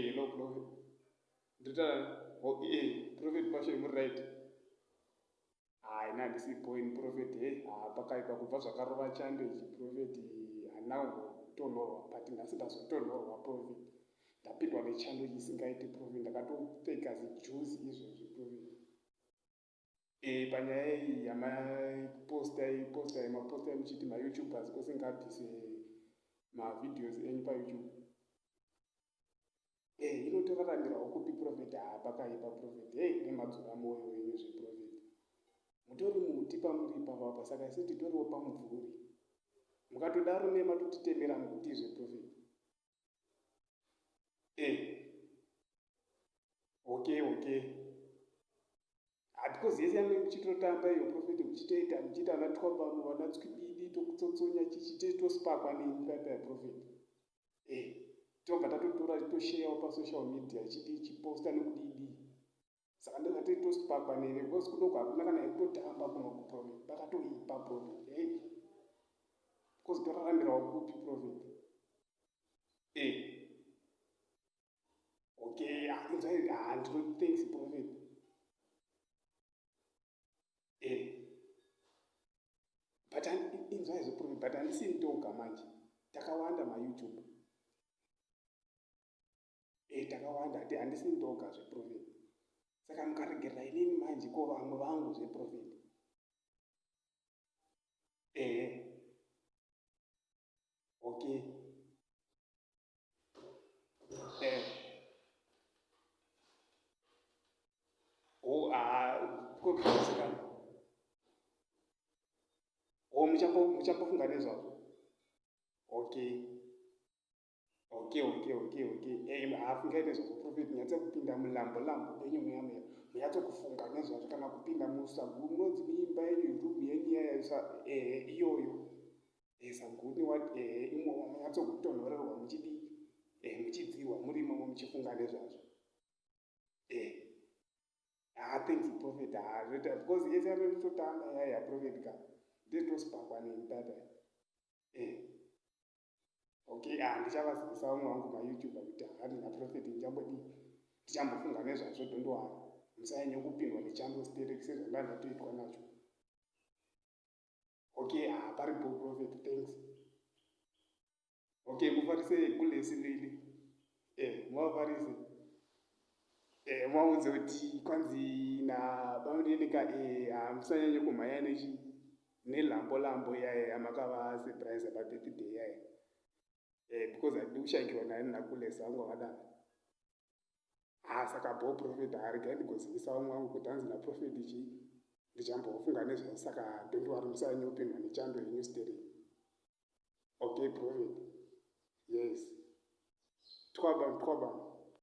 hello prophet ndita prophet pasho muri right hai nandisi point prophet pakaipa kubva zvakarova chando ichi prophet handina kutonhorwa but nhasi ndazotonhorwa prophet ndapindwa nechando chisingaiti prophet ndakatopfeka zijuzi izvozvi prophet panyaya iyi yamaposta muchiti mayoutubers osingabvise mavideos enyu payoutube inotoraramirawo kupi prophet pakaipa prophet nemadzura moyo wenyu zveprophet mutori muti pamuri ipapapa saka isi titoriwo pamumvuri mukatodaro nematotitemera mukuti zveprophet okay because yese yange muchitotamba iyo prophet muchitoita muchiita vanatwabanu vanatswibidi tokutsotsonya chichitosipakwa nenyika yaprophet tobva tatotora tosheyawo pasocial media chiposta nekudidi saka ndakatoitosipakwa nene because kudoko hakuna kana yakutotamba kuno kuprophet pakatoipa prophet because toraramirawo kupi prophet okay ndino thanks prophet but inzwai zveprofit but handisi ndoga manje takawanda mayoutube takawanda ati handisi ndoga zveprofit saka mukaregerera inini manje ko vamwe vangu zveprofit okay kopisikana muchambofunga nezvazvo okay haafungai nezvazvo prophet nyatsakupinda mulambo enyu muyatsokufunga nezvazvo kana kupinda musagunodzi muimba yenyu rumu yenyu yayaisa iyoyo saguni imomo munyatsokutonhorerwa muchidzirwa murimomo muchifunga nezvazvo thanks prophet because yese anototamba yaya prophet ka ndetosipakwa nemutata okay ndichavazivisa vamwe vangu mayoutube kuti hakati naprofeti ndichambofunga nezvazvo dondohana musanyanya kupindwa nechando stereki sezvanga ndatoitwa nacho okay paripo prophet thanks okay mufarise kulesi lili muvafarise mwaudze kuti kwanzi nabauneneka musanyanya kumhanya nelambo yaya yamakava surprise pabirthday yaya because handidi kushayikirwa naye nakulesa vangu vakadaro saka bo prophet haregai ndigozivisa vamwe vangu kuti hanzi naprofeti ndichambofunga nezvazvo saka dondoari musanyanya kupindwa nechando yenyu stereki okay prophet yes twaba